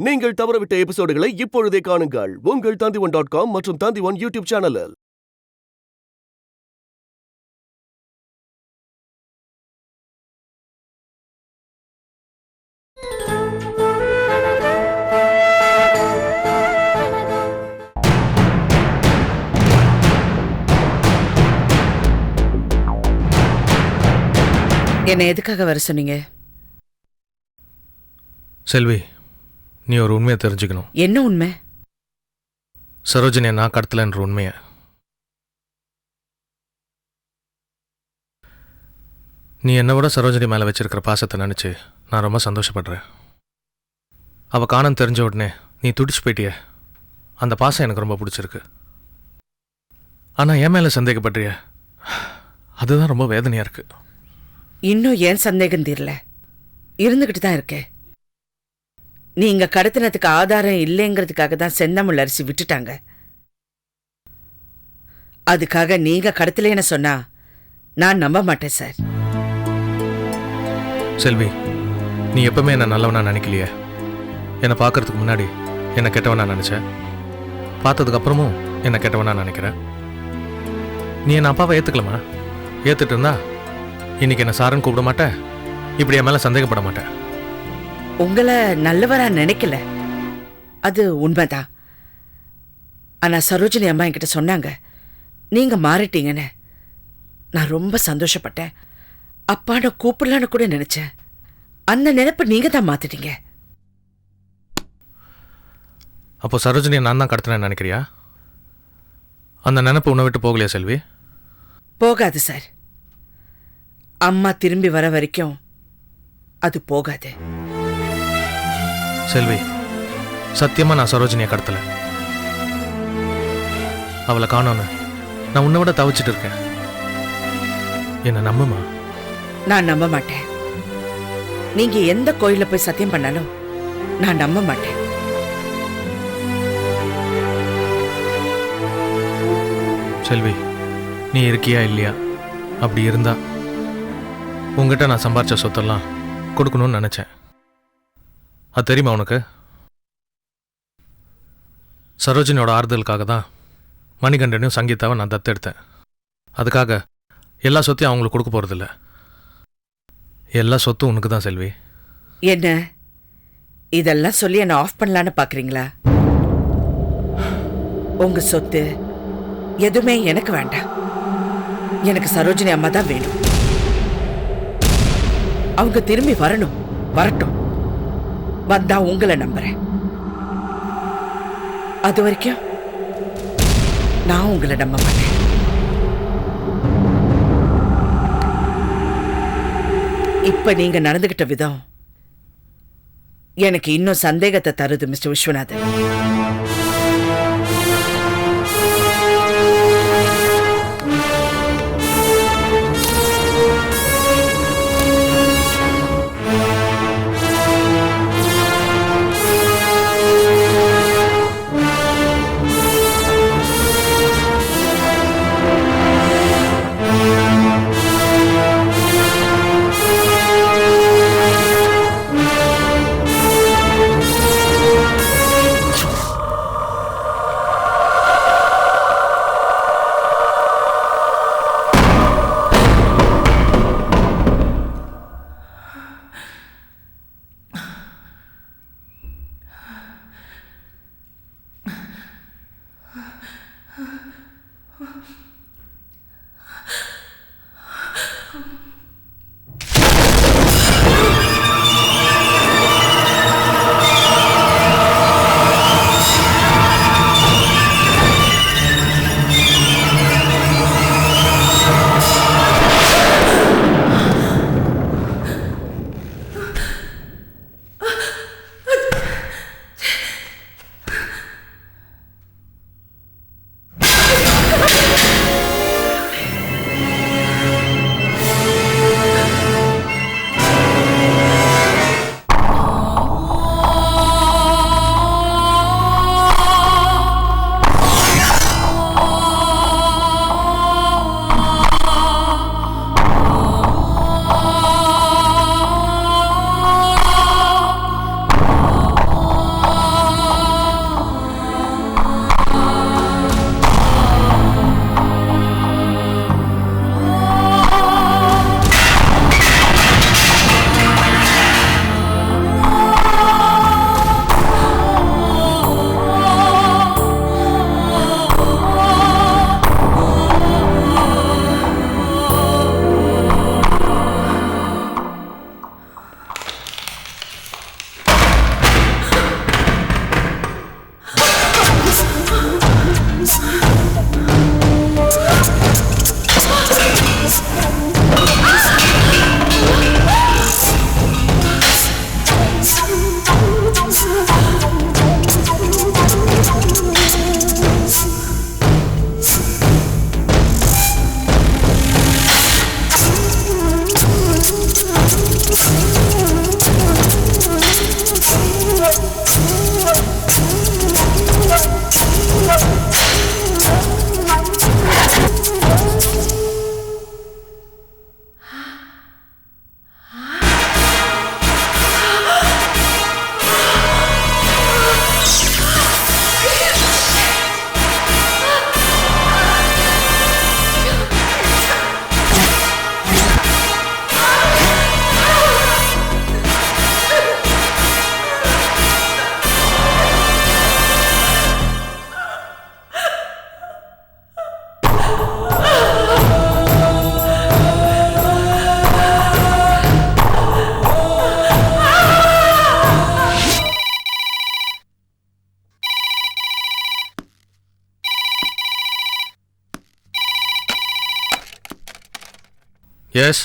நீங்கள் தவறவிட்ட எபிசோடுகளை இப்பொழுதே காணுங்கள் உங்கள் Tandivan.com மற்றும் Tandivan யூடியூப் சேனலில். என்னை எதுக்காக வர சொன்னீங்க? செல்வி, நீ ஒரு உண்மையை தெரிஞ்சுக்கணும். என்ன உண்மை? சரோஜினியை நான் கடத்தலைன்ற உண்மையை. நீ என்னை விட சரோஜினி மேலே வச்சிருக்கிற பாசத்தை நினச்சி நான் ரொம்ப சந்தோஷப்படுறேன். அவள் காணம் தெரிஞ்ச உடனே நீ துடிச்சு போயிட்டிய. அந்த பாசம் எனக்கு ரொம்ப பிடிச்சிருக்கு. ஆனால் என் மேலே சந்தேகப்படுறிய, அதுதான் ரொம்ப வேதனையாக இருக்கு. இன்னும் ஏன் சந்தேகம் தீரல? இருந்துகிட்டு தான் இருக்கே. நீங்க கடத்தினத்துக்கு ஆதாரம் இல்லைங்கிறதுக்காக தான் செந்தமிழ் அரிசி விட்டுட்டாங்க. அதுக்காக நீங்க கடத்தலைன்னு சொன்னா நான் நம்ப மாட்டேன் சார். செல்வி, நீ எப்பவுமே என்ன நல்லவனா நினைக்கலையே. என்னை பார்க்கறதுக்கு முன்னாடி என்னை கெட்டவனா நினைச்சேன். பார்த்ததுக்கு அப்புறமும் என்னை கெட்டவனா நினைக்கிறேன். நீ என் அப்பாவை ஏற்றுக்கலாமா? ஏற்றுட்டு இருந்தா இன்னைக்கு என்ன சாரன் கூப்பிட மாட்டேன், இப்படி என் மேலே சந்தேகப்பட மாட்டேன். உங்களை நல்லவரா நினைக்கல, அது உண்மைதான். ஆனா சரோஜினி அம்மா என்கிட்ட சொன்னாங்க நீங்க மாறிட்டீங்கன்னு. நான் ரொம்ப சந்தோஷப்பட்டேன். அப்பான கூப்பிடலான்னு கூட நினைச்சேன். அந்த நினைப்பை நீங்க தான் மாத்திட்டீங்க. அப்போ சரோஜினியை நான் தான் கடத்தினேன்னு நினைக்கிறியா? அந்த நினைப்பு உன்னை விட்டு போகலையா செல்வி? போகாது சார். அம்மா திரும்பி வர வரைக்கும் அது போகாது. செல்வி, சத்தியமா நான் சரோஜினியை கடத்தல. அவளை காணோன்னு நான் உன்னை விட தவிச்சிட்டு இருக்கேன். என்ன நம்புமா? நான் நம்ப மாட்டேன். நீங்க எந்த கோயில போய் சத்தியம் பண்ணாலும் நான் நம்ப மாட்டேன். செல்வி, நீ இருக்கியா இல்லையா? அப்படி இருந்தா உங்ககிட்ட நான் சம்பாரிச்ச சொத்தெல்லாம் கொடுக்கணும்னு நினைச்சேன். அது தெரியுமா உனக்கு? சரோஜினியோட ஆறுதலுக்காக தான் மணிகண்டனையும் சங்கீதாவை நான் தத்தெடுத்தேன். அதுக்காக எல்லா சொத்தையும் அவங்களுக்கு கொடுக்க போறதில்ல. எல்லா சொத்தும் உனக்கு தான் செல்வி. என்ன இதெல்லாம் சொல்லி என்ன ஆஃப் பண்ணலான்னு பாக்குறீங்களா? உங்க சொத்து எதுவுமே எனக்கு வேண்டாம். எனக்கு சரோஜினி அம்மா தான் வேணும். அவங்க திரும்பி வரட்டும். வந்தா உங்களை நம்புறேன். அது வரைக்கும் நான் உங்களை நம்ப மாட்டேன். இப்ப நீங்க நடந்துகிட்ட விதம் எனக்கு இன்னும் சந்தேகத்தை தருது மிஸ்டர் விஸ்வநாதன். எஸ்.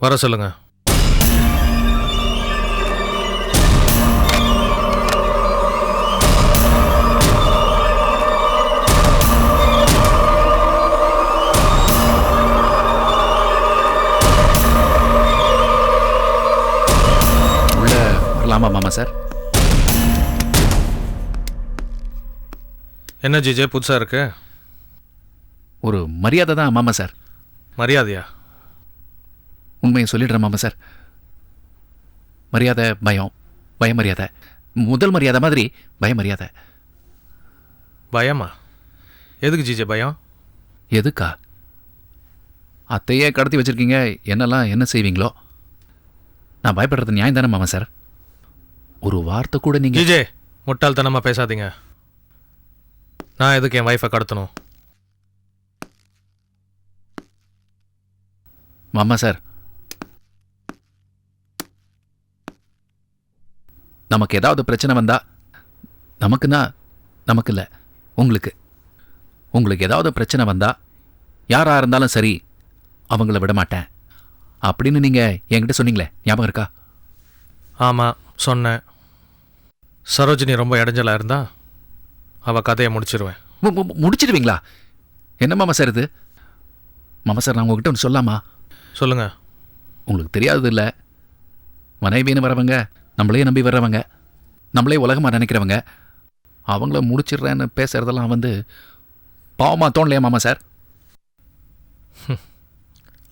வர சொல்லுங்க. வரலாமா மாமா சார்? என்ன ஜிஜே புதுசாக இருக்கு? ஒரு மரியாதை தான் மாமா சார். மரியாதையா? உண்மையை சொல்லிடுறேன் மாமா சார். மரியாதை பயம், பயமரியாதை. முதல் மரியாதை மாதிரி பயமரியாதை. பயமா? எதுக்கு ஜிஜே பயம்? எதுக்கா? அத்தையே கடத்தி வச்சிருக்கீங்க, என்னெல்லாம் என்ன செய்வீங்களோ? நான் பயப்படுறது நியாயம் தானே மாமா சார்? ஒரு வார்த்தை கூட நீங்க... ஜிஜே முட்டாள்தனமா பேசாதீங்க. நான் எதுக்கு என் வைஃபை கடத்தணும்? மாமா சார், நமக்கு ஏதாவது பிரச்சனை வந்தா நமக்குன்னா நமக்கு இல்லை, உங்களுக்கு ஏதாவது பிரச்சனை வந்தா யாரா இருந்தாலும் சரி அவங்கள விட மாட்டேன் அப்படின்னு நீங்க என்கிட்ட சொன்னீங்களே, ஞாபகம் இருக்கா? ஆமாம் சொன்னேன். சரோஜினி ரொம்ப இடைஞ்சலாக இருந்தா அவள் கதையை முடிச்சிருவேன். முடிச்சிடுவீங்களா? என்ன மாமா சார் இது? மாமா சார், நான் உங்ககிட்ட ஒன்று சொல்லாமா? சொல்லுங்க. உங்களுக்கு தெரியாதது இல்லை, மனைவின்னு வரவங்க, நம்மளே நம்பி வர்றவங்க, நம்மளே உலகமாக நினைக்கிறவங்க, அவங்கள முடிச்சிடுறேன்னு பேசுறதெல்லாம் பாவமாக தோணலையா மாமா சார்?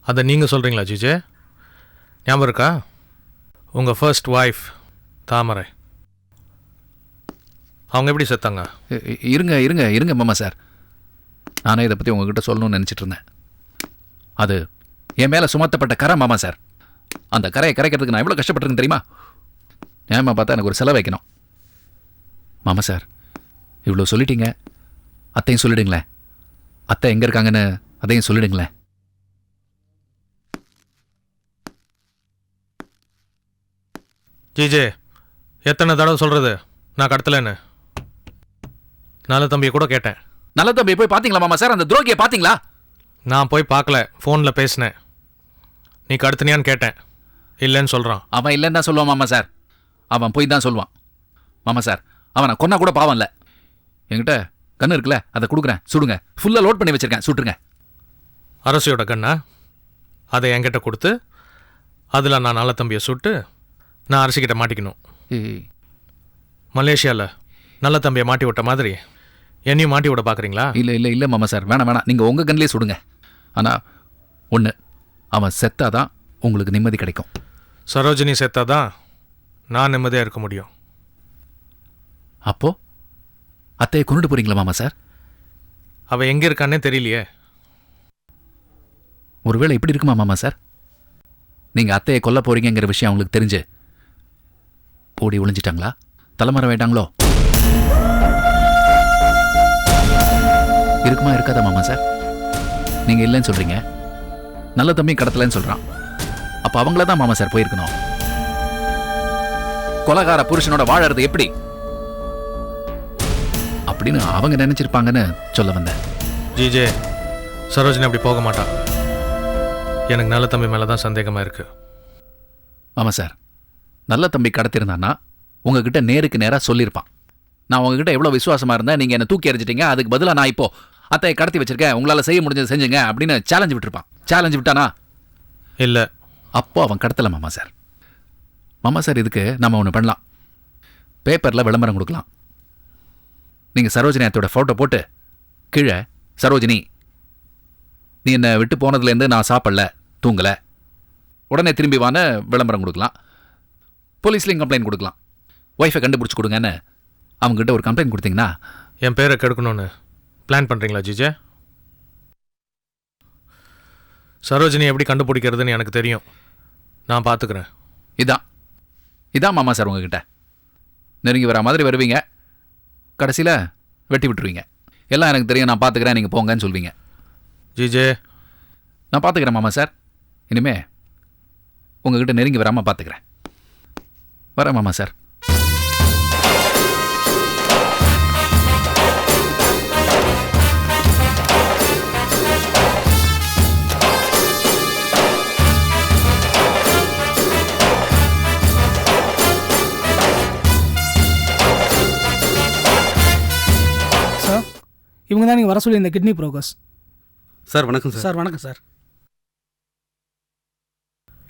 அதை நீங்கள் சொல்கிறீங்களா ஜிஜே? ஞாபகம் இருக்கா உங்கள் ஃபர்ஸ்ட் ஒய்ஃப் தாமரை? அவங்க எப்படி செத்தாங்க? இருங்க மாமா சார், நானே இதை பற்றி உங்ககிட்ட சொல்லணும்னு நினச்சிட்டு இருந்தேன். அது என் மேலே சுமத்தப்பட்ட கரை மாமா சார். அந்த கரையை கரைக்கிறதுக்கு நான் எவ்வளோ கஷ்டப்பட்டிருக்கேன் தெரியுமா? நியாயமாக பார்த்தா எனக்கு ஒரு செலவு வைக்கணும். மாமா சார், இவ்வளோ சொல்லிட்டீங்க, அத்தையும் சொல்லிடுங்களேன். அத்தை எங்கே இருக்காங்கன்னு அதையும் சொல்லிடுங்களேன். ஜிஜே எத்தனை தடவை சொல்கிறது நான் கடத்தலைன்னு? நல்ல தம்பியை கூட கேட்டேன். நல்ல தம்பியை போய் பார்த்தீங்களா மாமா சார்? அந்த துரோகியை பார்த்தீங்களா? நான் போய் பார்க்கல, ஃபோனில் பேசினேன். நீ கடத்தினியான்னு கேட்டேன், இல்லைன்னு சொல்கிறான். அவன் இல்லைன்னு தான் சொல்லுவான் மாமா சார். அவன் போய் தான் சொல்லுவான் மாமா சார். அவனை கொன்னா கூட பாவம் இல்லை. என்கிட்ட கண்ணு இருக்குல்ல, அதை கொடுக்குறேன், சுடுங்க. ஃபுல்லாக லோட் பண்ணி வச்சிருக்கேன், சுட்டுருங்க. அரசியோட கண்ணா? அதை என்கிட்ட கொடுத்து அதில் நான் நல்ல தம்பியை சுட்டு நான் அரசிக்கிட்ட மாட்டிக்கணும். மலேசியாவில் நல்ல தம்பியை மாட்டி விட்ட மாதிரி என்னையும் மாட்டி விட பார்க்குறீங்களா? இல்லை மாமா சார், வேணாம். நீங்கள் உங்கள் கண்ணிலே சுடுங்க. ஆனால் ஒன்று, அவன் செத்தாதான் உங்களுக்கு நிம்மதி கிடைக்கும். சரோஜினி செத்தாதான் நான் நிம்மதியாக இருக்க முடியும். அப்போ அத்தையை கொண்டுட்டு போறீங்களா மாமா சார்? அவள் எங்கே இருக்கான்னே தெரியலையே. ஒருவேளை இப்படி இருக்குமா மாமா சார்? நீங்கள் அத்தையை கொல்ல போறீங்கிற விஷயம் அவங்களுக்கு தெரிஞ்சு ஓடி ஒளிஞ்சிட்டாங்களா? தலைமறை வேண்டாங்களோ? இருக்குமா இருக்காதா மாமா சார்? நீங்க இல்லைன்னு சொல்றீங்க, நல்ல தம்பி கடத்தலன்னு சொல்றான். அப்ப அவங்கள தான் மாமா சார் போயிருக்கணும். கொலகார புருஷனோட வாழறது எப்படி அப்படின்னு அவங்க நினைச்சிருப்பாங்கன்னு சொல்ல வந்தேன். ஜிஜே சரோஜினி அப்படி போக மாட்டான். எனக்கு நல்ல தம்பி மேலே தான் சந்தேகமாக இருக்கு. மாமா சார், நல்ல தம்பி கடத்திருந்தான்னா உங்ககிட்ட நேருக்கு நேராக சொல்லியிருப்பான். நான் உங்ககிட்ட எவ்வளோ விசுவாசமாக இருந்தேன், நீங்கள் என்னை தூக்கி எறிஞ்சிட்டீங்க, அதுக்கு பதிலாக நான் இப்போ அத்தையை கடத்தி வச்சிருக்கேன், உங்களால் செய்ய முடிஞ்சதை செஞ்சுங்க அப்படின்னு சேலஞ்சு விட்டுருப்பான். சேலஞ்சு விட்டானா? இல்லை. அப்போ அவன் கடத்தலை மாமா சார். மாமா சார், இதுக்கு நம்ம ஒன்று பண்ணலாம். பேப்பரில் விளம்பரம் கொடுக்கலாம். நீங்கள் சரோஜினி அத்தையோட ஃபோட்டோ போட்டு கீழே, சரோஜினி நீ என்னை விட்டு போனதுலேருந்து நான் சாப்பிடல, தூங்கலை, உடனே திரும்பி வான்னு விளம்பரம் கொடுக்கலாம். போலீஸ்லேயும் கம்ப்ளைண்ட் கொடுக்கலாம். ஒய்ஃபை கண்டுபிடிச்சி கொடுங்கன்னு அவங்ககிட்ட ஒரு கம்ப்ளைண்ட் கொடுத்தீங்கன்னா. என் பேரை கெடுக்கணும்னு பிளான் பண்ணுறீங்களா ஜிஜே? சரோஜினி எப்படி கண்டுபிடிக்கிறதுன்னு எனக்கு தெரியும், நான் பார்த்துக்கிறேன். இதான் மாமா சார் உங்ககிட்ட. நெருங்கி வர மாதிரி வருவீங்க, கடைசியில் வெட்டி விட்டுருவீங்க. எல்லாம் எனக்கு தெரியும், நான் பார்த்துக்கிறேன், நீங்கள் போங்கன்னு சொல்வீங்க. ஜிஜே நான் பார்த்துக்கிறேன் மாமா சார். இனிமே உங்ககிட்ட நெருங்கி வராமல் பார்த்துக்கிறேன். வரேன் மாமா சார். இவங்க தான் நீங்கள் வர சொல்லி இந்த கிட்னி ப்ரோக்கர்ஸ். சார் வணக்கம் சார். சார் வணக்கம் சார்.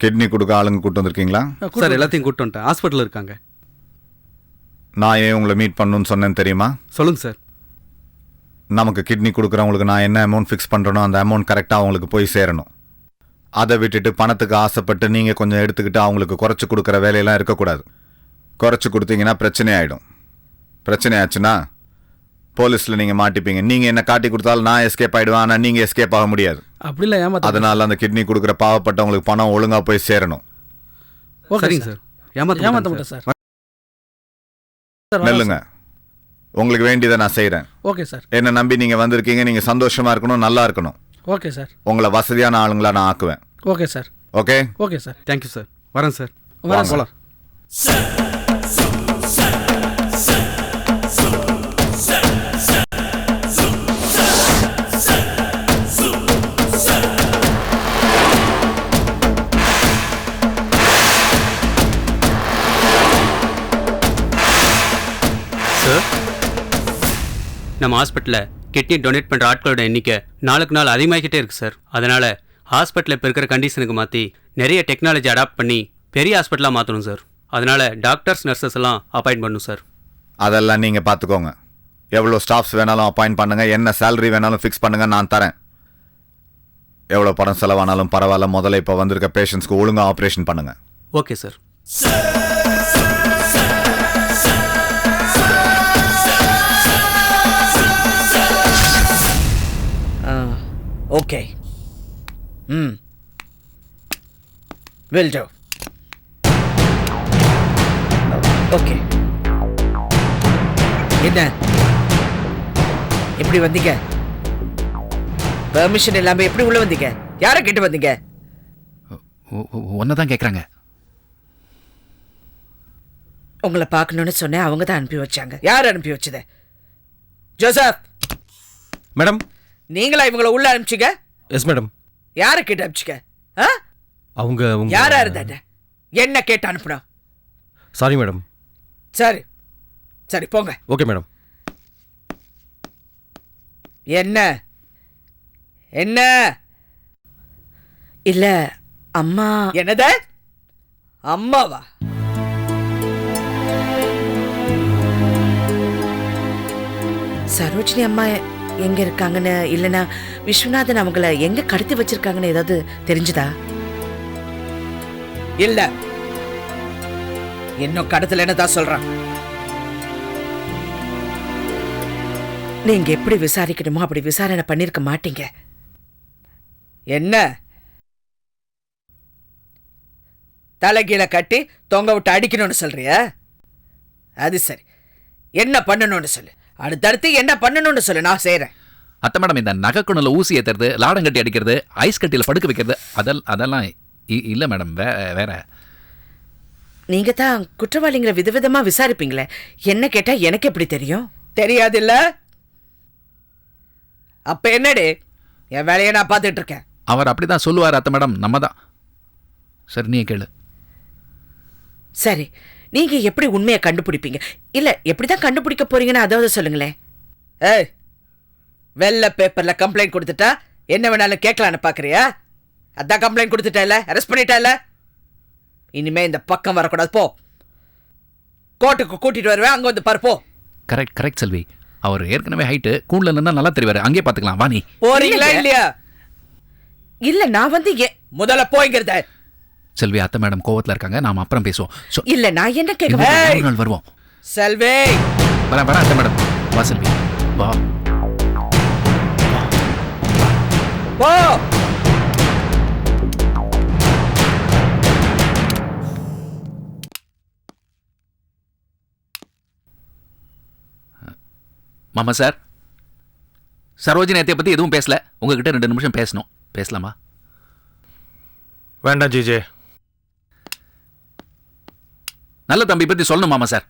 கிட்னி கொடுக்க ஆளுங்க கூட்டு வந்திருக்கீங்களா? சார் எல்லாத்தையும் கூப்பிட்டு வந்துட்டேன். ஹாஸ்பிட்டலில் இருக்காங்க. நான் ஏன் உங்களை மீட் பண்ணணும்னு சொன்னேன்னு தெரியுமா? சொல்லுங்கள் சார். நமக்கு கிட்னி கொடுக்குறவங்களுக்கு நான் என்ன அமௌண்ட் ஃபிக்ஸ் பண்ணுறனோ அந்த அமௌண்ட் கரெக்டாக அவங்களுக்கு போய் சேரணும். அதை விட்டுட்டு பணத்துக்கு ஆசைப்பட்டு நீங்கள் கொஞ்சம் எடுத்துக்கிட்டு அவங்களுக்கு குறைச்சி கொடுக்குற வேலையெல்லாம் இருக்கக்கூடாது. குறைச்சி கொடுத்தீங்கன்னா பிரச்சனை ஆகிடும். பிரச்சனை ஆச்சுன்னா போலீஸில் நீங்கள் மாட்டிப்பீங்க. நீங்கள் என்ன காட்டி கொடுத்தாலும் நான் எஸ்கேப் ஆகிடுவேன், ஆனால் நீங்கள் எஸ்கேப் ஆக முடியாது. அப்படி இல்லை, ஏமாத்த. அதனால அந்த கிட்னி கொடுக்குற பாவப்பட்டவங்களுக்கு பணம் ஒழுங்காக போய் சேரணும். சரிங்க சார். ஏமாத்த மாட்டேன் சார். நெல்லுங்க, உங்களுக்கு வேண்டியதை நான் செய்கிறேன். Okay sir. என்னை நம்பி நீங்கள் வந்திருக்கீங்க. நீங்கள் சந்தோஷமாக இருக்கணும், நல்லா இருக்கணும். Okay sir. உங்களை வசதியான ஆளுங்களா நான் ஆக்குவேன். Okay sir. Okay okay sir. Thank you sir. வரேன் சார். வரேன் போலாம். சார், நம்ம ஹாஸ்பிட்டலில் கிட்னி டொனேட் பண்ணுற ஆட்களோட எண்ணிக்கை நாளுக்கு நாள் அதிகமாகிக்கிட்டே இருக்குது சார். அதனால் ஹாஸ்பிட்டலில் இப்போ இருக்கிற கண்டிஷனுக்கு மாற்றி நிறைய டெக்னாலஜி அடாப்ட் பண்ணி பெரிய ஹாஸ்பிட்டலாக மாற்றணும் சார். அதனால் டாக்டர்ஸ் நர்சஸ் எல்லாம் அப்பாயிண்ட் பண்ணணும் சார். அதெல்லாம் நீங்கள் பார்த்துக்கோங்க. எவ்வளோ ஸ்டாஃப்ஸ் வேணாலும் அப்பாயிண்ட் பண்ணுங்கள், என்ன சேலரி வேணாலும் ஃபிக்ஸ் பண்ணுங்கள், நான் தரேன். எவ்வளோ பணம் செலவானாலும் பரவாயில்ல, முதல்ல இப்போ வந்திருக்க பேஷண்ட்ஸ்க்கு ஒழுங்காக ஆப்ரேஷன் பண்ணுங்கள். Okay sir. Okay. Will do. Okay. என்ன எப்படி வந்தீங்க? பெர்மிஷன் இல்லாம எப்படி உள்ள வந்தீங்க? யாரை கேட்டு வந்தீங்க? ஒன்னதான் கேட்குறாங்க. உங்களை பார்க்கணும்னு சொன்னேன், அவங்க தான் அனுப்பி வச்சாங்க. யார் அனுப்பி வச்சது? Joseph madam. நீங்களா இவங்கள உள்ள அனுப்பிச்சிங்க? Yes madam. யாரை கேட்டு அனுப்பிச்சிங்க? அவங்க யாரா இருந்தா என்ன கேட்டு அனுப்புனா? Sorry madam. சரி சரி போங்க. Okay madam. என்ன என்ன? இல்ல அம்மா. என்னது அம்மாவா? சரோஜினி அம்மா எங்க இருக்காங்கன்னு, இல்லனா விஸ்வநாதன் அவங்கள எங்க கடத்தி வச்சிருக்காங்கன்னு ஏதாவது தெரிஞ்சுதா? இல்ல, இன்னும் கடத்தல என்னதான் சொல்றான். நீங்க எப்படி விசாரிக்கணுமோ அப்படி விசாரணை பண்ணிருக்க மாட்டீங்க. என்ன தலைகீழ கட்டி தொங்க விட்டு அடிக்கணும்னு சொல்றியா? அது சரி, என்ன பண்ணணும்னு சொல்லு. அடுத்தடுத்து என்ன பண்ணணும்னு சொல்லு, நான் செய்யறேன். அத்தை மேடம், இந்த நகைக்குணுல ஊசி ஏத்துறது, லாடம் கட்டி அடிக்கிறது, ஐஸ் கட்டியில் படுக்க வைக்கிறது, அதெல்லாம் இல்லை மேடம். வேற நீங்க தான் குற்றவாளிங்களை விதவிதமா விசாரிப்பீங்களே, என்ன கேட்டா எனக்கு எப்படி தெரியும்? தெரியாது இல்ல? அப்ப என்னடே, என் வேலையை நான் பார்த்துட்டு இருக்கேன். அவர் அப்படிதான் சொல்லுவார் அத்தை மேடம். நம்ம தான். சரி, நீ கேளு. சரி, நீங்க எப்படி உண்மையை கண்டுபிடிப்பீங்க? இல்ல எப்படிதான் கண்டுபிடிக்க போறீங்கன்னு அதாவது சொல்லுங்களேன். ஏய், வெள்ளை பேப்பர்ல கம்ப்ளைண்ட் கொடுத்துட்டா என்ன வேணாலும் கேட்கலான்னு பாக்குறியா? அதான் கம்ப்ளைண்ட் கொடுத்துட்டா, அரெஸ்ட் பண்ணிட்டா. இனிமே இந்த பக்கம் வரக்கூடாது, போ. கோர்ட்டுக்கு கூட்டிட்டு வருவேன், அங்க வந்து பாரு, போ. கரெக்ட் செல்வி. அவர் ஏற்கனவே ஹைட்டு, கூண்டுல நின்னா நல்லா தெரிவாரு. அங்கே பாத்துக்கலாம், வா. நீ போறீங்களா இல்லையா? இல்ல நான் வந்து முதல்ல போய்ங்கிறத. செல்வி, அத்தை மேடம் கோவத்துல இருக்காங்க, நாம அப்புறம் பேசுவோம். இல்ல நான் என்ன இன்னொரு கேட்க நாள் வருவோம். செல்வி, வரேன் அத்தை மேடம். வா செல்வி, வா. போ. மாமா சார், சரோஜினி அத்தையை பத்தி எதுவும் பேசல. உங்ககிட்ட 2 நிமிஷம் பேசணும். பேசலாமா? வேண்டாம் ஜிஜே. நல்ல தம்பி பத்தி சொல்லணும் மாமா சார்.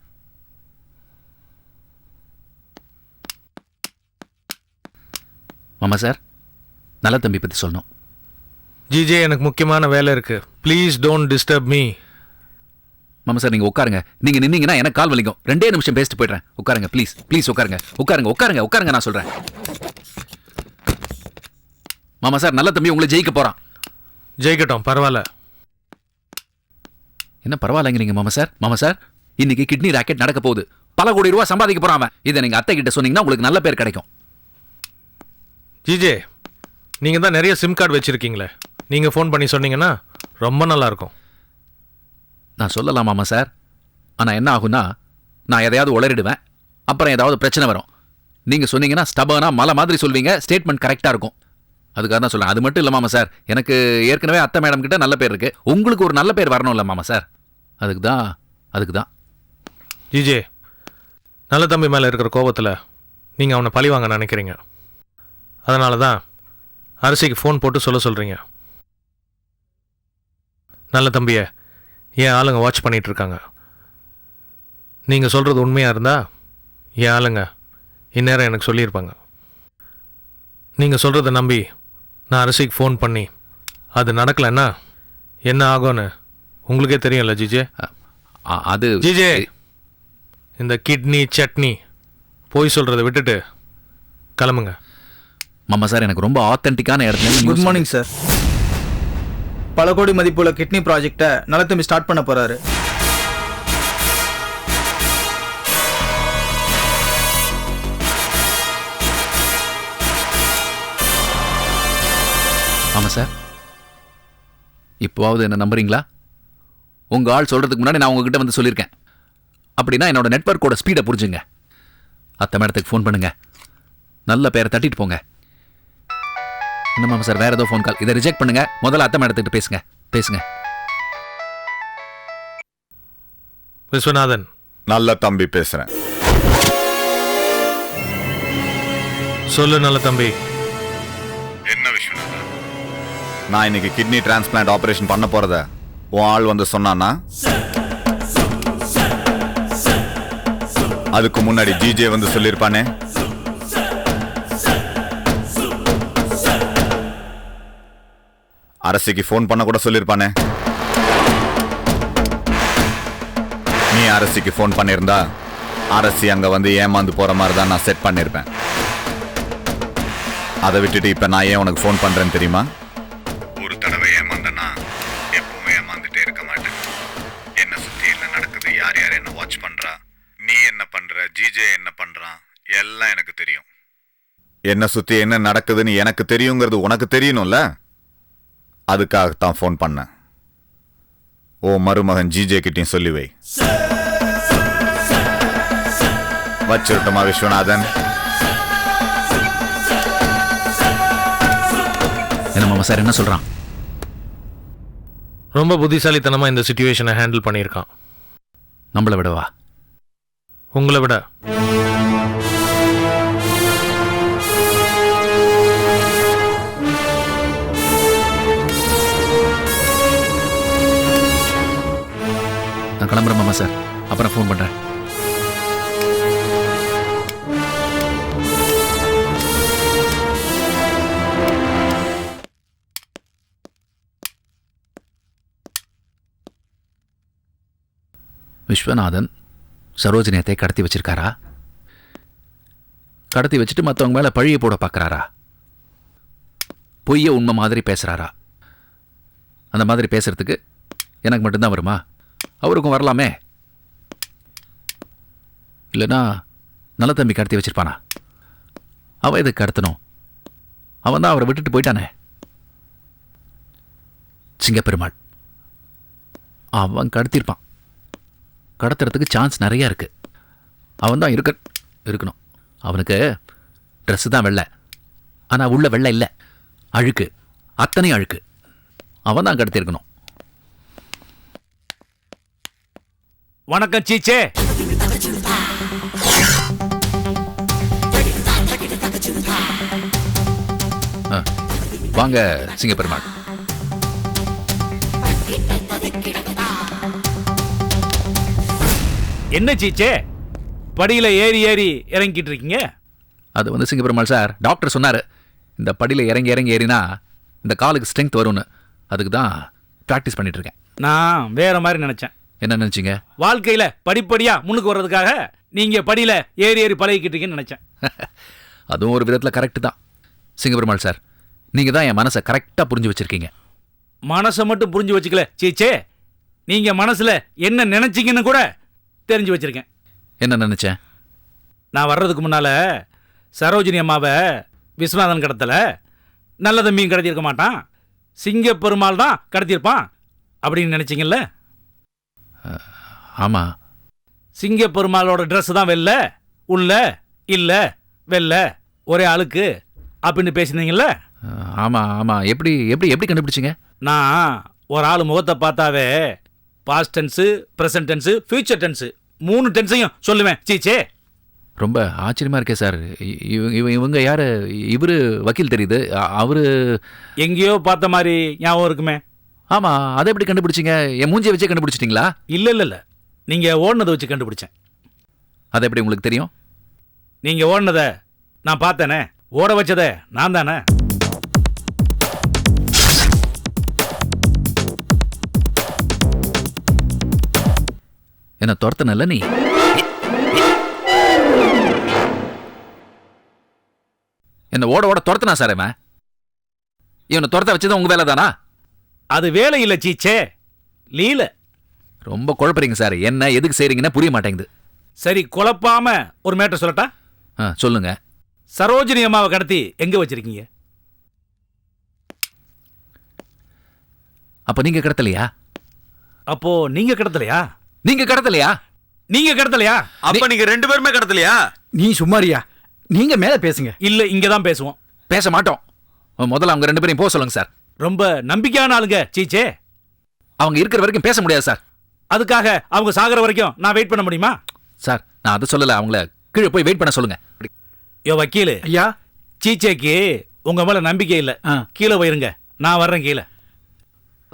மாமா சார், நல்ல தம்பி பத்தி சொல்லணும். ஜிஜே, எனக்கு முக்கியமான வேலை இருக்கு. Please don't disturb me. மாமா சார், நீங்க உட்காருங்க. நீங்க நின்னீங்கன்னா எனக்கு கால் வலிக்கும். 2 நிமிஷம் பேசிட்டு போயிடுறேன். உட்காருங்க ப்ளீஸ். ப்ளீஸ் உட்காருங்க. உட்காருங்க நான் சொல்றேன். மாமா சார் நல்ல தம்பி உங்களை ஜெயிக்க போறான். ஜெயிக்கட்டும், பரவாயில்ல. என்ன பரவாயில்லைங்கிறீங்க மாமா சார்? மாமா சார், இன்னைக்கு கிட்னி ராக்கெட் நடக்க போகுது. பல கோடி ரூபாய் சம்பாதிக்க போறான் அவன். இதை நீங்க அத்தை கிட்ட சொன்னீங்கன்னா உங்களுக்கு நல்ல பேர் கிடைக்கும். ஜிஜே, நீங்கள் தான் நிறைய சிம் கார்டு வச்சுருக்கீங்களே, நீங்கள் ஃபோன் பண்ணி சொன்னீங்கன்னா ரொம்ப நல்லாயிருக்கும். நான் சொல்லலாம் மாமா சார். ஆனால் என்ன ஆகும்னா, நான் எதையாவது உளறிடுவேன், அப்புறம் ஏதாவது பிரச்சனை வரும். நீங்கள் சொன்னீங்கன்னா ஸ்டபனா மலை மாதிரி சொல்வீங்க, ஸ்டேட்மெண்ட் கரெக்டாக இருக்கும். அதுக்காக தான் சொல்லேன். அது மட்டும் இல்லை மாமா சார், எனக்கு ஏற்கனவே அத்தை மேடம் கிட்ட நல்ல பேர் இருக்கு. உங்களுக்கு ஒரு நல்ல பேர் வரணும் இல்லை மாமா சார்? அதுக்கு தான். ஜிஜே, நல்ல தம்பி மேலே இருக்கிற கோபத்தில் நீங்கள் அவனை பழி வாங்க நினைக்கிறீங்க. அதனால தான் அரசிக்கு ஃபோன் போட்டு சொல்கிறீங்க. நல்ல தம்பியை என் ஆளுங்க வாட்ச் பண்ணிகிட்டு இருக்காங்க. நீங்கள் சொல்கிறது உண்மையாக இருந்தால் என் ஆளுங்க இந்நேரம் எனக்கு சொல்லியிருப்பாங்க. நீங்கள் சொல்கிறத நம்பி நான் அரசிக்கு ஃபோன் பண்ணி அது நடக்கலைன்னா என்ன ஆகும்னு உங்களுக்கே தெரியும்ல ஜிஜே. அது ஜிஜே, இந்த கிட்னி சட்னி போய் சொல்கிறத விட்டுட்டு கிளம்புங்க. மாமா சார், எனக்கு ரொம்ப ஆத்தென்டிக்கான இடத்துல. Good morning sir. பல கோடி மதிப்புள்ள கிட்னி ப்ராஜெக்டை நலத்தம்பி ஸ்டார்ட் பண்ண போறாரு. ஆமா சார், இப்போவாவது என்ன நம்புறீங்களா? உங்க ஆள் சொல்றதுக்கு முன்னாடி நான் உங்ககிட்ட வந்து சொல்லியிருக்கேன். அப்படின்னா என்னோட நெட்வொர்க்கோட ஸ்பீடை புரிஞ்சுங்க. அத்தை மேடத்துக்கு ஃபோன் பண்ணுங்க, நல்ல பேரை தட்டிட்டு போங்க. என்ன மாமா சார், வேற ஏதோ ஃபோன் கால், இதை ரிஜெக்ட் பண்ணுங்க. முதல்ல அத்தை மேடத்துக்கிட்ட பேசுங்க. விஸ்வநாதன், நல்ல தம்பி பேசுறேன். சொல்லு நல்ல தம்பி. என்ன விஸ்வநாதன்? நான் இன்னைக்கு கிட்னி டிரான்ஸ்பிளான்ட் ஆபரேஷன் பண்ண போறத உன் ஆள் வந்து சொன்னானா? அதுக்கு முன்னாடி ஜிஜே வந்து சொல்லியிருப்பானே? அரசிக்கு ஃபோன் பண்ண கூட சொல்லியிருப்பானே? நீ அரசிக்கு ஃபோன் பண்ணியிருந்தா அரசி அங்க வந்து ஏமாந்து போற மாதிரி தான் நான் செட் பண்ணியிருப்பேன். அதை விட்டுட்டு இப்ப நான் ஏன் உனக்கு ஃபோன் பண்றேன்னு தெரியுமா? ஒரு தடவை ஏமாந்தனா எப்பவும் ஏமாந்துட்டே இருக்க மாட்டேன். என்ன சுத்தி என்ன நடக்குது, யார் யார் என்ன வாட்ச் பண்றா, நீ என்ன பண்ற, ஜிஜே என்ன பண்றான், எல்லாம் எனக்கு தெரியும். என்ன சுத்தி என்ன நடக்குதுன்னு எனக்கு தெரியுங்கிறது உனக்கு தெரியணும்ல? அதுக்காகத்தான் ஃபோன் பண்ணேன். ஓ மருமகன் ஜிஜே கிட்டையும் சொல்லி வை. வச்சிருட்டுமா விஸ்வநாதன்? என்ன மாமா சார், என்ன சொல்றான்? ரொம்ப புத்திசாலித்தனமாக இந்த சிச்சுவேஷனை ஹேண்டில் பண்ணியிருக்கான். நம்மளை விடவா? உங்களை விட. நான் கிளம்புறேன் மாமா சார், அப்புறம் ஃபோன் பண்றேன். விஸ்வநாதன் சரோஜினியத்தை கடத்தி வச்சிருக்காரா? கடத்தி வச்சுட்டு மற்றவங்க மேல பழிய போட பார்க்கறாரா? பொய்ய உண்மை மாதிரி பேசுறாரா? அந்த மாதிரி பேசுறதுக்கு எனக்கு மட்டும்தான் வருமா? அவருக்கும் வரலாமே. இல்லைன்னா நல்ல தம்பி கடத்தி வச்சிருப்பானா? அவன் எதுக்கு கடத்தணும்? அவன் தான் அவரை விட்டுட்டு போயிட்டானே. சிங்கப்பெருமாள் அவன் கடத்திருப்பான். கடத்துறதுக்கு சான்ஸ் நிறைய இருக்கு. அவன் தான் இருக்கணும். அவனுக்கு ட்ரெஸ்ஸு தான் வெள்ளை, ஆனால் உள்ள வெள்ளை இல்லை, அழுக்கு, அத்தனை அழுக்கு. அவன் தான் கடத்திருக்கணும். வணக்கம் சீச்சே. வாங்க சிங்கப்பெருமாள். என்ன சீச்சே, படியில ஏறி ஏறி இறங்கிட்டு இருக்கீங்க? அது வந்து சிங்கப்பெருமாள் சார், டாக்டர் சொன்னார் இந்த படியில் இறங்கி இறங்கி ஏறினா இந்த காலுக்கு ஸ்ட்ரென்த் வரும்னு. அதுக்கு தான் ப்ராக்டிஸ் பண்ணிட்டு இருக்கேன். நான் வேற மாதிரி நினைச்சேன். என்ன நினைச்சீங்க? வாழ்க்கையில படிப்படியா முன்னுக்கு வர்றதுக்காக நீங்க படியில ஏறி ஏறி பழகிக்கிட்டு இருக்கீங்கன்னு நினைச்சேன். அதுவும் ஒரு விதத்தில் கரெக்டு தான். சிங்கப்பெருமாள் சார், நீங்க தான் என் மனசை கரெக்டா புரிஞ்சு வச்சிருக்கீங்க. மனசை மட்டும் புரிஞ்சு வச்சுக்கல சீச்சே, நீங்க மனசுல என்ன நினைச்சீங்கன்னு கூட தெரிஞ்சு வச்சிருக்கேன். என்ன நினைச்சேன்? நான் வர்றதுக்கு முன்னால சரோஜினி அம்மாவை விஸ்வநாதன் கடத்தல, நல்ல தம்பியும் கடத்தியிருக்க மாட்டான், சிங்க பெருமாள் தான் கடத்தியிருப்பான் அப்படின்னு நினைச்சீங்கல்ல? ஆமா. சிங்க பெருமாளோட ட்ரெஸ் தான் வெள்ள, உள்ள இல்ல வெள்ள ஒரே அழுக்கு அப்படின்னு பேசினீங்கல்ல? ஆமா ஆமா. எப்படி எப்படி எப்படி கண்டுபிடிச்சிங்க? நான் ஒரு ஆள் முகத்தை பார்த்தாவே past tense, present tense, future tense 3 டென்ஸையும் சொல்லுவேன் சீச்சே. ரொம்ப ஆச்சரியமா இருக்கே சார். இவங்க யாரு? இவரு வக்கீல் தெரியுது. அவரு எங்கேயோ பார்த்த மாதிரி ஞாபகம் இருக்குமே. ஆமா. அதை எப்படி கண்டுபிடிச்சிங்க? என் மூஞ்சியை வச்சே கண்டுபிடிச்சிட்டிங்களா? இல்ல இல்ல இல்ல, நீங்க ஓடுனதை வச்சு கண்டுபிடிச்சேன். அது எப்படி உங்களுக்கு தெரியும்? நீங்க ஓடுனதை நான் பார்த்தேனே, ஓட வச்சதை நான் தானே. என்ன துரத்தனல்ல நீ? என்ன ஓட ஓட துரத்தனா சார் இவன்? இவனை துரத்த வச்சது உங்க வேலை தானா? அது வேலை இல்ல சீச்சே, லீல. ரொம்ப குழப்பறீங்க சார். என்ன எதுக்கு செய்றீங்கன்னு புரிய மாட்டேங்குது. சரி, குழப்பாம ஒரு மேட்டர் சொல்லட்டா? சொல்லுங்க. சரோஜினி அம்மாவை கடத்தி எங்க வச்சிருக்கீங்க? அப்ப நீங்க கடத்தலையா? அப்போ நீங்க கடத்தலையா? நீங்க கடத்தலையா? நீங்க கடத்தலையா? அப்ப நீங்க 2 பேருமே கடத்தலையா? நீ சும்மாரியா? நீங்க மேல பேசுங்க. இல்ல, இங்க தான் பேசுவோம். பேச மாட்டோம். முதல்ல அவங்க 2 பேரையும் போக சொல்லுங்க சார். ரொம்ப நம்பிக்கையான ஆளுங்க சீச்சே. அவங்க இருக்கிற வரைக்கும் பேச முடியாது சார். அதுக்காக அவங்க சாகர வரைக்கும் நான் வெயிட் பண்ண முடியுமா? சார், நான் அதை சொல்லல. அவங்கள கீழே போய் வெயிட் பண்ண சொல்லுங்க. யோ வக்கீலு, ஐயா, சீச்சேக்கு உங்க மேல நம்பிக்கை இல்ல. கீழே போயிருங்க, நான் வர்றேன் கீழே.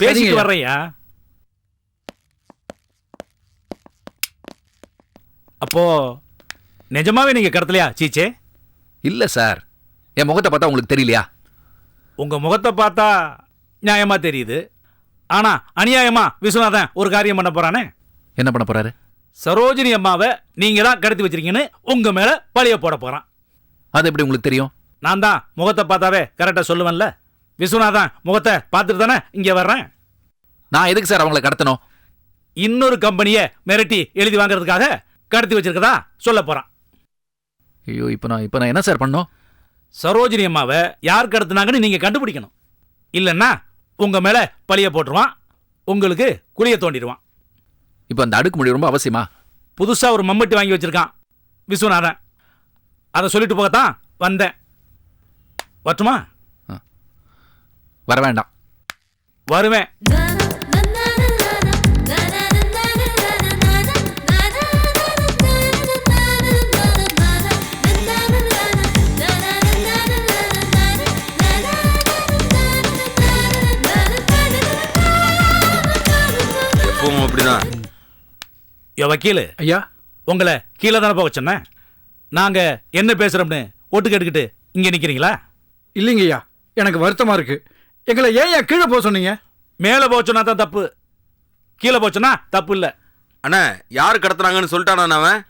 பேசிட்டு வர்றேன்யா. அப்போ நிஜமாவே நீங்க கடத்தலையா சீச்சே? இல்ல சார். என் முகத்தை பார்த்தா உங்களுக்கு தெரியலையா? உங்க முகத்தை பார்த்தா நியாயமா தெரியுது. ஆனா அநியாயமா விஸ்வநாதன் ஒரு காரியம் பண்ண போறானே. என்ன பண்ண போறாரு? சரோஜினி அம்மாவை நீங்க தான் கடத்தி வச்சிருக்கீங்கன்னு உங்க மேல பழிய போட போறான். அது எப்படி உங்களுக்கு தெரியும்? நான் தான் முகத்தை பார்த்தாவே கரெக்டா சொல்லுவேன்ல. விஸ்வநாதன் முகத்தை பார்த்துட்டு தானே இங்க வர்றேன். நான் எதுக்கு சார் அவங்களை கடத்தணும்? இன்னொரு கம்பெனியை மிரட்டி எழுதி வாங்குறதுக்காக கடத்தி வச்சிருக்கதா சொல்ல போறான். ஐயோ, இப்போ நான் என்ன சார் பண்ணோம்? சரோஜினி அம்மாவை யார் கடத்தினாங்கன்னு நீங்க கண்டுபிடிக்கணும். இல்லைன்னா உங்க மேல பழிய போட்டுருவான், உங்களுக்கு குழிய தோண்டிடுவான். இப்போ அந்த அடுக்குமொழி ரொம்ப அவசியமா? புதுசா ஒரு மம்மட்டி வாங்கி வச்சிருக்கான் விஸ்வநாதன். அதை சொல்லிட்டு போகத்தான் வந்தேன். வரட்டுமா? வர வேண்டாம். வருவேன். அப்படிதான். யோ வக்கீலு, ஐயா, உங்களை கீழே தானே போக சொன்னேன். நாங்க என்ன பேசுறோம்னு ஒட்டு கேட்டுக்கிட்டு இங்க நிக்கிறீங்களா? இல்லைங்க ஐயா, எனக்கு வருத்தமா இருக்கு. எங்களை ஏன் கீழே போக சொன்னீங்க? மேல போக சொன்னா தான் தப்பு, கீழே போச்சுன்னா தப்பு இல்ல. அண்ணா, யாரு கடத்துறாங்கன்னு சொல்லிட்டானா அவன்?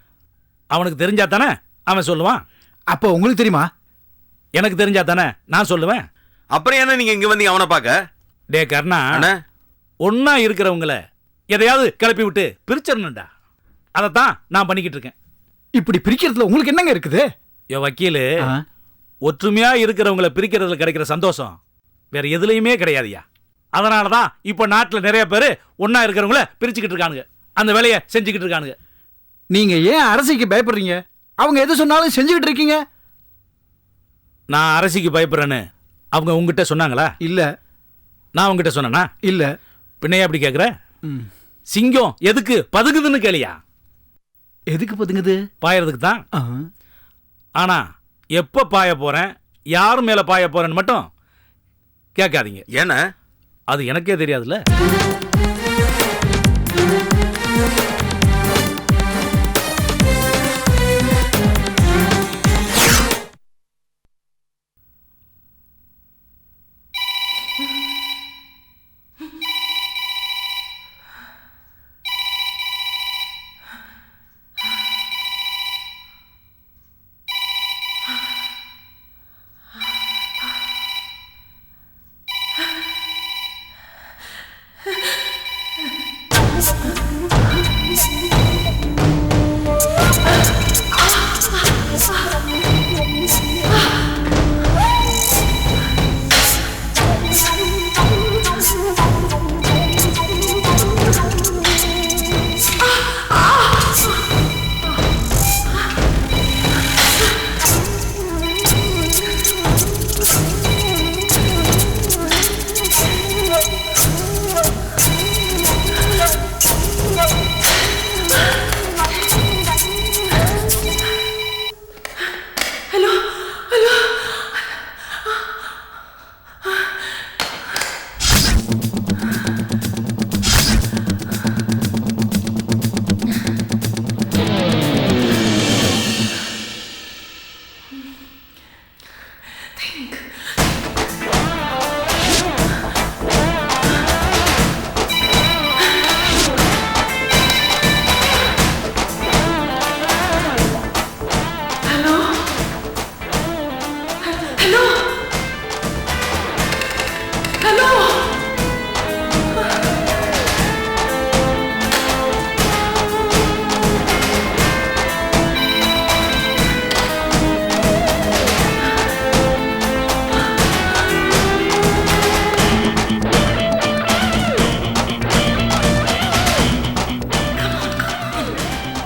அவனுக்கு தெரிஞ்சா தானே அவன் சொல்லுவான். அப்போ உங்களுக்கு தெரியுமா? எனக்கு தெரிஞ்சா தானே நான் சொல்லுவேன். அப்புறம் என்ன நீங்க இங்க வந்து அவனை பார்க்க? டே கர்ணா, ஒன்னா இருக்கிறவங்கள எதையாவது கிளப்பி விட்டு பிரிச்சிடணும்டா. அதைத்தான் நான் பண்ணிக்கிட்டு இருக்கேன். இப்படி பிரிக்கிறதுல உங்களுக்கு என்னங்க இருக்குது? யோ வக்கீலு, ஒற்றுமையா இருக்கிறவங்கள பிரிக்கிறதுல கிடைக்கிற சந்தோஷம் வேற எதுலையுமே கிடையாதுயா. அதனாலதான் இப்ப நாட்டுல நிறைய பேரு ஒன்னா இருக்கிறவங்கள பிரிச்சுக்கிட்டு இருக்கானுங்க, அந்த வேலையை செஞ்சுக்கிட்டு இருக்கானுங்க. நீங்க ஏன் அரசிக்கு பயப்படுறீங்க? அவங்க எது சொன்னாலும் செஞ்சுக்கிட்டு இருக்கீங்க. நான் அரசிக்கு பயப்படுறேன்னு அவங்க உங்ககிட்ட சொன்னாங்களா? இல்ல. நான் உங்ககிட்ட சொன்னேனா? இல்ல. பின்னையா அப்படி கேக்குற? சிங்கம் எதுக்கு பதுங்குதுன்னு கேளியா? எதுக்கு பதுங்குது? பாயறதுக்கு தான். ஆனா எப்ப பாய போறேன், யார் மேல பாய போறேன்னு மட்டும் கேட்காதீங்க. ஏன்னா அது எனக்கே தெரியாதுல்ல.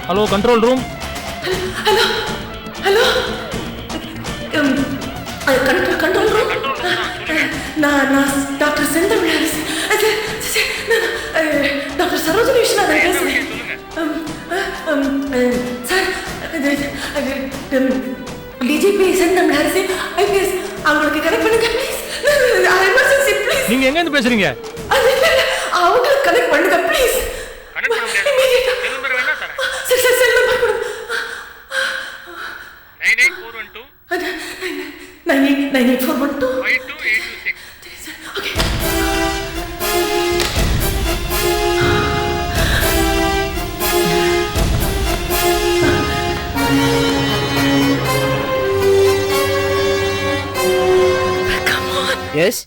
Hello control room. Hello control room. நான் டாக்டர் செந்தமிழரசி. டாக்டர் சரோஜினி விஸ்வநாதன் பேசுகிறேன். சார் டிஜிபி செந்தமிழரசி ஐபிஎஸ் அவங்களுக்கு கனெக்ட் பண்ணுங்க ப்ளீஸ். Emergency please. நீங்க எங்க இருந்து பேசுறீங்க? அவங்களுக்கு கனெக்ட் பண்ணுங்க ப்ளீஸ். கனெக்ட் பண்ண முடியாது. செல் நம்பர் வேணா தரேன். சரி செல் நம்பர் கொடு. 98412 98412 52826. ஓகே. எஸ்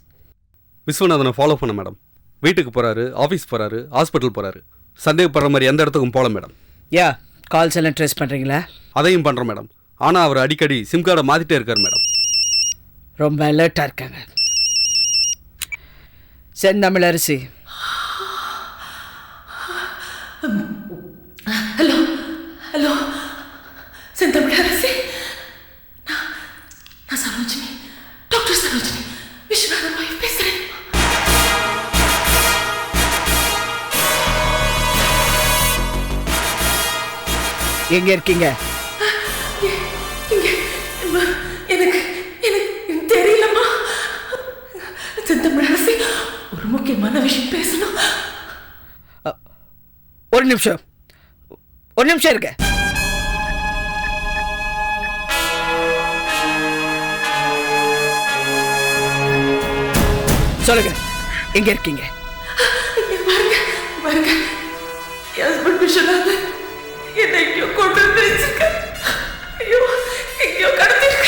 விஸ்வநாதனை ஃபாலோ பண்ண மேடம். வீட்டுக்கு போகிறாரு, ஆஃபீஸ் போகிறாரு, ஹாஸ்பிட்டல் போகிறாரு. சந்தேகப்படுற மாதிரி எந்த இடத்துக்கும் போகல மேடம். யா கால்ஸ் எல்லாம் ட்ரேஸ் பண்ணுறீங்களா? அதையும் பண்ணுறோம் மேடம். ஆனால் அவர் அடிக்கடி சிம் கார்டை மாற்றிட்டே இருக்கார் மேடம். ரொம்ப அலர்ட்டாக இருக்காங்க. செந்தமிழரசி. Hello hello Senthamizharasi. நான் சரோஜினி, டாக்டர் சரோஜினி விஸ்வநாதன் வைஃப் பேசுகிறேன். எங்க இருக்கீங்க? எனக்கு தெரியலம்மா. செந்தமிழரசி ஒரு முக்கியமான விஷயம் பேசணும். ஒரு நிமிஷம் இருக்க. சொல்லுங்க, எங்க இருக்கீங்க? பாருங்க ஹஸ்பண்ட் விஸ்வநாதன் என்னை எங்கேயோ கொண்டு வந்து வச்சிருக்காரு. ஐயோ எங்கேயோ கடத்திருக்க.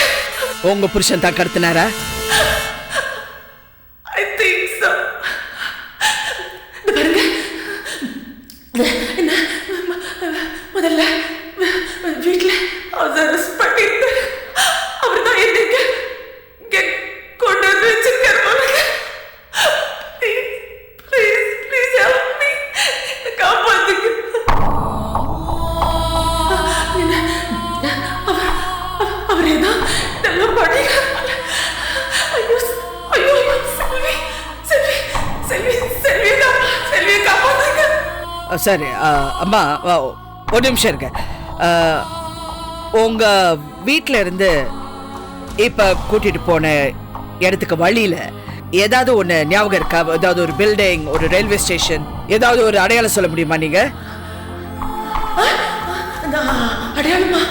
உங்க புருஷன் தான் கடத்தினாரா? I think so. பாருங்க என்ன முதல்ல வீட்டில் அரெஸ்ட் பண்ணிருந்தாரு. அவர் தான் என்னை இங்க கொண்டு வந்து வச்சிருக்காரு. Please help me. காப்பாத்துங்க. அவரே தான் இதெல்லாம் பண்ணிக்கிறார். ஐயோ செல்வி காப்பாத்துங்க. சரி அம்மா ஒரு நிமிஷம் இருக்க. உங்க வீட்டில் இருந்து இப்ப கூட்டிட்டு போன இடத்துக்கு வழியில ஏதாவது ஒன்று ஞாபகம் இருக்கா? ஏதாவது ஒரு பில்டிங், ஒரு ரயில்வே ஸ்டேஷன், ஏதாவது ஒரு அடையாளம் சொல்ல முடியுமா நீங்க? அடையாளமா?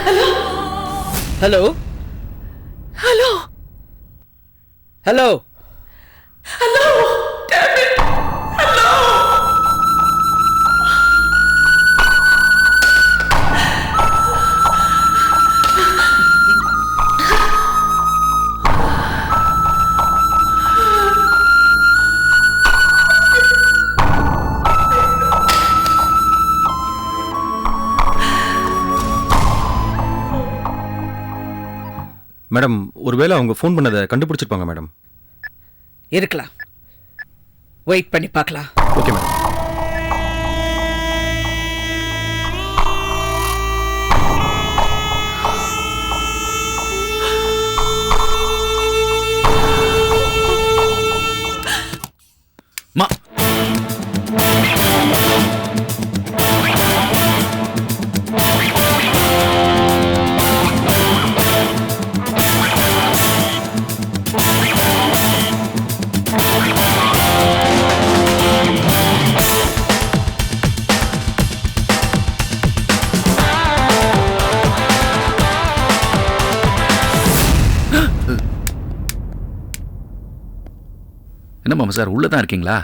Hello hello hello hello hello. Madam, ஒருவேளை அவங்க ஃபோன் பண்ணதை கண்டுபிடிச்சிருப்பாங்க மேடம். இருக்கலாம், வெயிட் பண்ணி பார்க்கலாம். Okay madam. மா என்ன மாமா சார், உள்ளே தான் இருக்கீங்களா?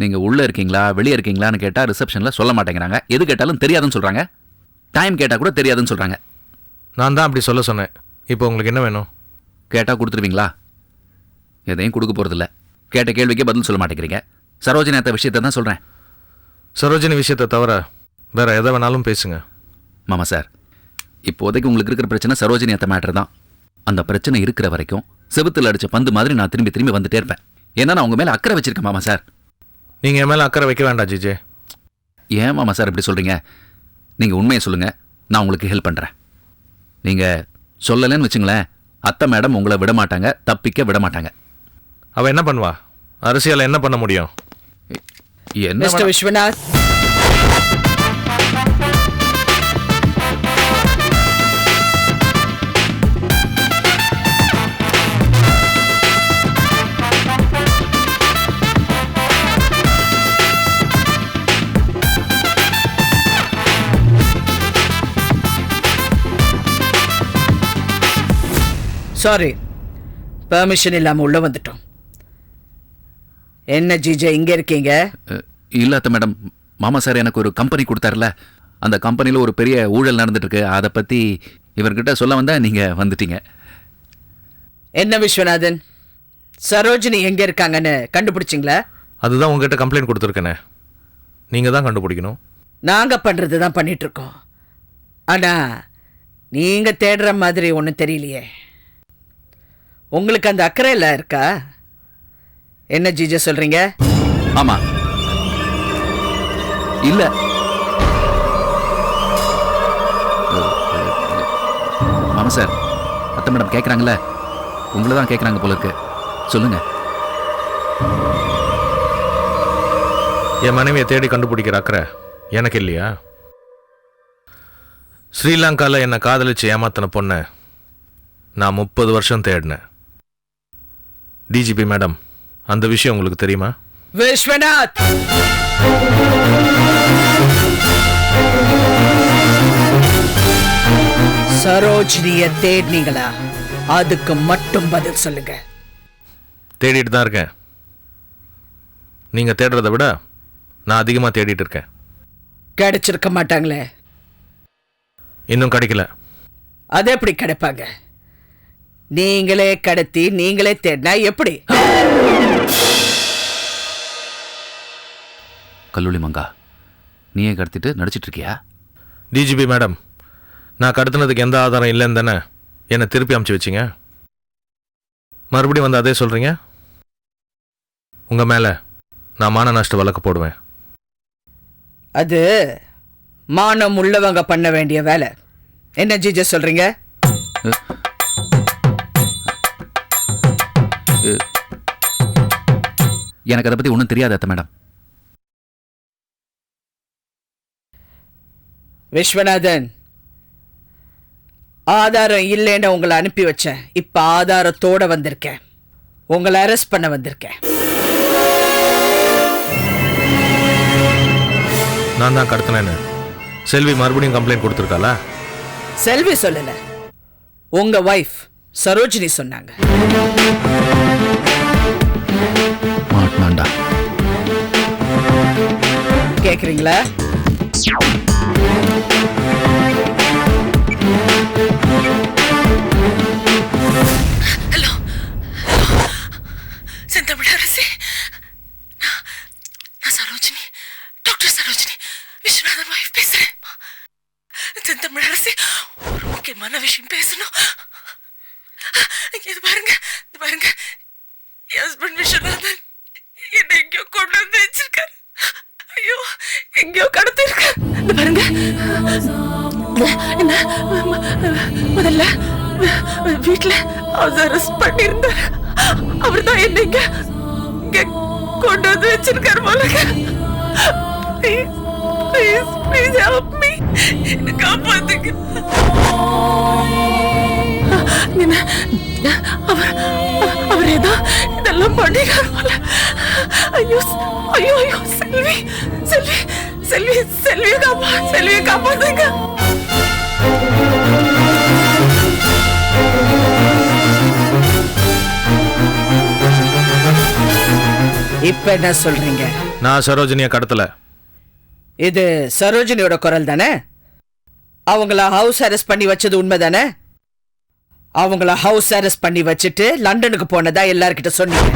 நீங்கள் உள்ளே இருக்கீங்களா வெளியே இருக்கீங்களான்னு கேட்டால் ரிசப்ஷனில் சொல்ல மாட்டேங்கிறாங்க. எது கேட்டாலும் தெரியாதுன்னு சொல்கிறாங்க. டைம் கேட்டால் கூட தெரியாதுன்னு சொல்கிறாங்க. நான் தான் அப்படி சொல்ல சொன்னேன். இப்போ உங்களுக்கு என்ன வேணும்? கேட்டால் கொடுத்துருவீங்களா? எதையும் கொடுக்க போகிறதில்ல. கேட்ட கேள்விக்கே பதில் சொல்ல மாட்டேங்கிறீங்க. சரோஜினி அத்த விஷயத்தை தான் சொல்கிறேன். சரோஜினி விஷயத்தை தவிர வேற எதை வேணாலும் பேசுங்க. மாமா சார், இப்போதைக்கு உங்களுக்கு இருக்கிற பிரச்சனை சரோஜினி அத்த மேட்டர் தான். அந்த பிரச்சனை இருக்கிற வரைக்கும் செவுத்தில் அடித்த பந்து மாதிரி நான் திரும்பி திரும்பி வந்துட்டே இருப்பேன். ஏன்னா நான் உங்கள் மேலே அக்கறை வச்சிருக்கேன் மாமா சார். நீங்கள் என் மேலே அக்கறை வைக்க வேண்டாம் ஜிஜே. ஏன் மாமா சார் இப்படி சொல்கிறீங்க? நீங்கள் உண்மையை சொல்லுங்கள், நான் உங்களுக்கு ஹெல்ப் பண்ணுறேன். நீங்கள் சொல்லலைன்னு வச்சுங்களேன், அத்தை மேடம் உங்களை விட மாட்டாங்க, தப்பிக்க விட மாட்டாங்க. அவள் என்ன பண்ணுவா? அரசியலில் என்ன பண்ண முடியும்? என்ன மிஸ்டர் விஸ்வநாத், சாரி, பெர்மிஷன் இல்லாம உள்ள வந்துட்டோம். என்ன ஜிஜே இங்க இருக்கீங்க? இல்லை அத்தை மேடம், மாமா சார் எனக்கு ஒரு கம்பெனி கொடுத்தாருல, அந்த கம்பெனியில் ஒரு பெரிய ஊழல் நடந்துட்டு இருக்கு. அதை பற்றி இவர்கிட்ட சொல்ல வந்தால் நீங்கள் வந்துட்டீங்க. என்ன விஸ்வநாதன், சரோஜினி எங்க இருக்காங்கன்னு கண்டுபிடிச்சிங்களா? அதுதான் உங்ககிட்ட கம்ப்ளைண்ட் கொடுத்துருக்கேனே, நீங்கள் தான் கண்டுபிடிக்கணும். நாங்க பண்றது தான் பண்ணிட்டு இருக்கோம். ஆனா நீங்க தேடுற மாதிரி ஒன்றும் தெரியலையே. உங்களுக்கு அந்த அக்கறை எல்லாம் இருக்கா? என்ன ஜிஜே சொல்றீங்க? ஆமாம், இல்லை மாமா சார், அத்தை மேடம் கேட்குறாங்களே, உங்களை தான் கேட்குறாங்க போல இருக்கு. சொல்லுங்க. என் மனைவியை தேடி கண்டுபிடிக்கிற அக்கறை எனக்கு இல்லையா? ஸ்ரீலங்காவில் என்னை காதலிச்சு ஏமாத்தின பொண்ணை நான் 30 வருஷம் தேடினேன். டிஜிபி மேடம், அந்த விஷயம் உங்களுக்கு தெரியுமா? விஸ்வநாத், சரோஜினிய தேடினீங்களா? அதுக்கு மட்டும் பதில் சொல்லுங்க. தேடிட்டு தான் இருக்கேன். நீங்கள் தேடுறதை விட நான் அதிகமாக தேடிட்டு இருக்கேன். கிடைச்சிருக்க மாட்டாங்களே. இன்னும் கிடைக்கல. அது எப்படி கிடைப்பாங்க? நீங்களே கடத்தி நீங்களே தேடினா எப்படி? கல்லூலி மங்கா, நீயே கடத்திட்டு நடிச்சிட்டு இருக்கியா? டிஜிபி மேடம், நான் கடத்தினதுக்கு எந்த ஆதாரம் இல்லைன்னு தானே என்னை திருப்பி அமுச்சு வச்சிங்க. மறுபடியும் வந்து அதே சொல்கிறீங்க. உங்கள் மேலே நான் மான நஷ்ட வழக்கு போடுவேன். அது மானம் உள்ளவங்க பண்ண வேண்டிய வேலை. என்ன ஜிஜே சொல்றீங்க? எனக்கு அதை பற்றி ஒன்றும் தெரியாது அத்தை மேடம். விஸ்வநாதன், ஆதாரம் இல்லைன்னு உங்களை அனுப்பி வச்சேன். இப்ப ஆதாரத்தோட வந்திருக்கேன். உங்களை அரெஸ்ட் பண்ண வந்திருக்கேன். நான் தான் கடத்தினேன்னு செல்வி மறுபடியும் கம்ப்ளைண்ட் கொடுத்துருக்காளா? செல்வி சொல்லல, உங்க வைஃப் சரோஜினி சொன்னாங்க. மாட்டாண்டா. கேக்குறீங்களா? ஹலோ, செந்தமிழரசி, நான் சரோஜினி, டாக்டர் சரோஜினி, விஸ்வநாதன் வைஃப் பேசுறேன். செந்தமிழரசி, ஒரு முக்கியமான விஷயம் பேசணும். இது பாருங்க, இது பாருங்க, என் ஹஸ்பண்ட் விஸ்வநாதன் என்னை எங்கேயோ கொண்டு வந்து வச்சிருக்காரு. ஐயோ, எங்கேயோ கடத்திருக்காரு. இது பாருங்க, என்ன முதல்ல வீட்டுல ஹவுஸ் அரெஸ்ட் பண்ணிருந்தாரு. அவர் தான் என்ன இங்க கொண்டு வந்து வச்சிருக்காரு போலங்க. Please, please help me. காப்பாத்துங்க. அவர் ஏதோ இதெல்லாம் பண்ணிக்கார் போல. ஐயோ ஐயோ ஐயோ, செல்வி செல்வி செல்வி செல்வியை காப்பாத்துங்க. இப்ப என்ன சொல்றீங்க? நான் சரோஜினியை கடத்தல. இது சரோஜினியோட குரல் தானே? அவங்கள ஹவுஸ் அரெஸ்ட் பண்ணி வச்சது உண்மைதானே? அவங்கள ஹவுஸ் அரெஸ்ட் பண்ணி வச்சுட்டு லண்டனுக்கு போனதா எல்லார்கிட்ட சொன்னீங்க.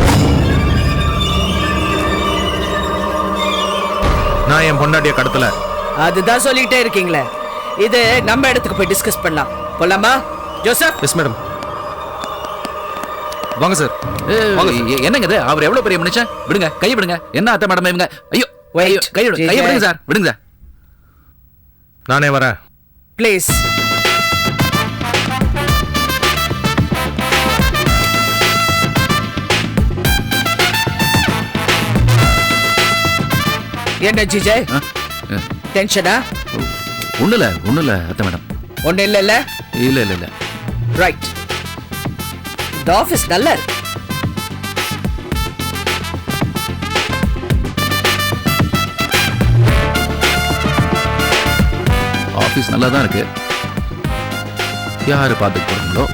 நான் என் பொண்டாட்டியை கடத்தல. அதுதான் சொல்லிட்டே இருக்கீங்களே. இது நம்ம இடத்துக்கு போய் டிஸ்கஸ் பண்ணலாம். போலாமா ஜோசப்? Yes madam. வாங்க சார். என்னங்க இது? அவர் எவ்வளவு பெரிய மனுஷன். விடுங்க, கையை விடுங்க. என்ன அத்தை மேடம் இவங்க? ஐயோ, ஐயோ, கையை விடுங்க சார், விடுங்க சார். நானே வரேன். ப்ளீஸ். என்ன ஜிஜய், டென்ஷனா? ஒண்ணு இல்ல அத்தை மேடம். ஒண்ணு இல்ல. இல்ல. ரைட். இந்த ஆபீஸ் நல்லா இருக்கு. ஆபீஸ் நல்லா தான் இருக்கு. யாரு பார்த்துட்டு போறீங்களோ.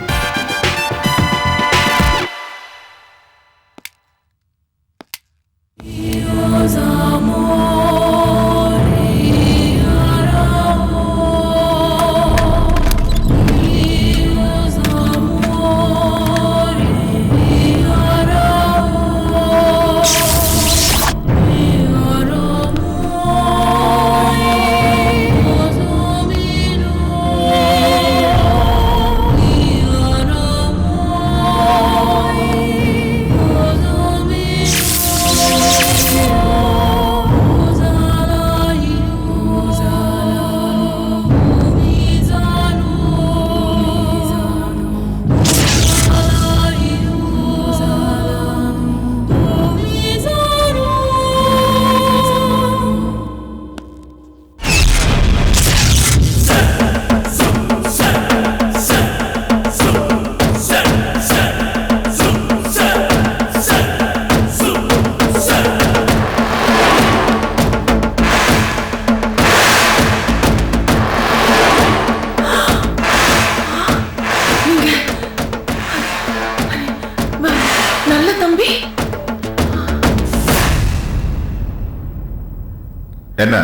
என்ன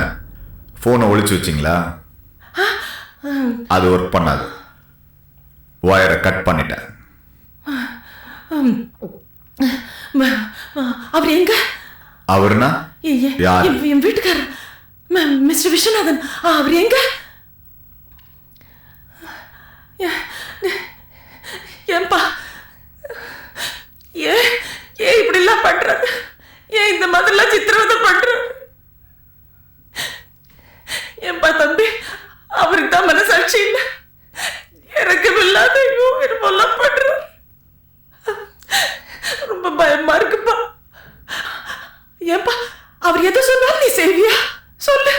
போனை ஒளிச்சு வச்சிங்களா? அது ஒர்க் பண்ணாது. வயரை கட் பண்ணிட்டேன். அவர் எங்க? அவர்னா யார்? என் வீட்டுக்காரர் மிஸ்டர் விஸ்வநாதன். அவர் எங்க? ஏன்பா ஏன் இப்படி எல்லாம் பண்றாரு? ஏன் இந்த மாதிரிலாம் சித்திரவதை பண்றாரு? ஏன்பா தம்பி, அவருக்கு தான் மனசாட்சி இல்லை. எனக்கு இல்லாத என்னெல்லாம் பண்றாரு. ரொம்ப பயமா இருக்குப்பா. ஏன்பா அவர் எதை சொன்னாலும் நீ செய்வியா? சொல்லு.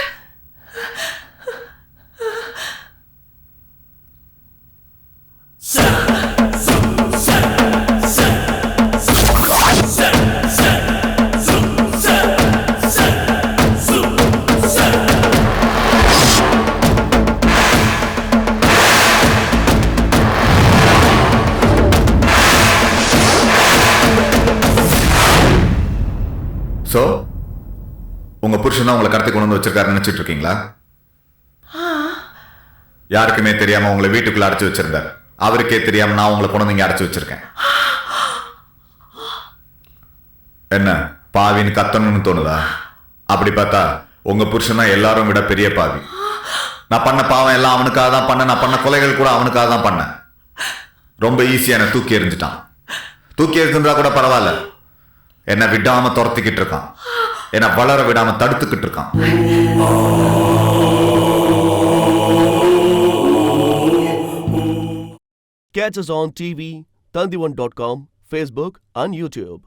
சோ உங்க புருஷன் தான் உங்களை கடத்தி கொண்டு வந்து வச்சிருக்காரு நினைச்சிட்டு இருக்கீங்களா? யாருக்குமே தெரியாம உங்களை வீட்டுக்குள்ள அடைச்சு வச்சிருந்தார். அவருக்கே தெரியாம நான் உங்களை கொண்டு வந்து இங்க அடைச்சு வச்சிருக்கேன். என்ன பாவின்னு கத்தணும்னு தோணுதா? அப்படி பார்த்தா உங்க புருஷன் தான் எல்லாரும் விட பெரிய பாவி. நான் பண்ண பாவம் எல்லாம் அவனுக்காக தான் பண்ண. நான் பண்ண கொலைகள் கூட அவனுக்காக தான் பண்ண. ரொம்ப ஈஸியா என்ன தூக்கி எறிஞ்சிட்டான். தூக்கி எறிஞ்சிருந்தா கூட பரவாயில்ல, என்ன விடாம துரத்திக்கிட்டு இருக்கான். என்ன வளர விடாம தடுத்துக்கிட்டு இருக்கான். Catch us on TV, Tandivan.com, Facebook and YouTube.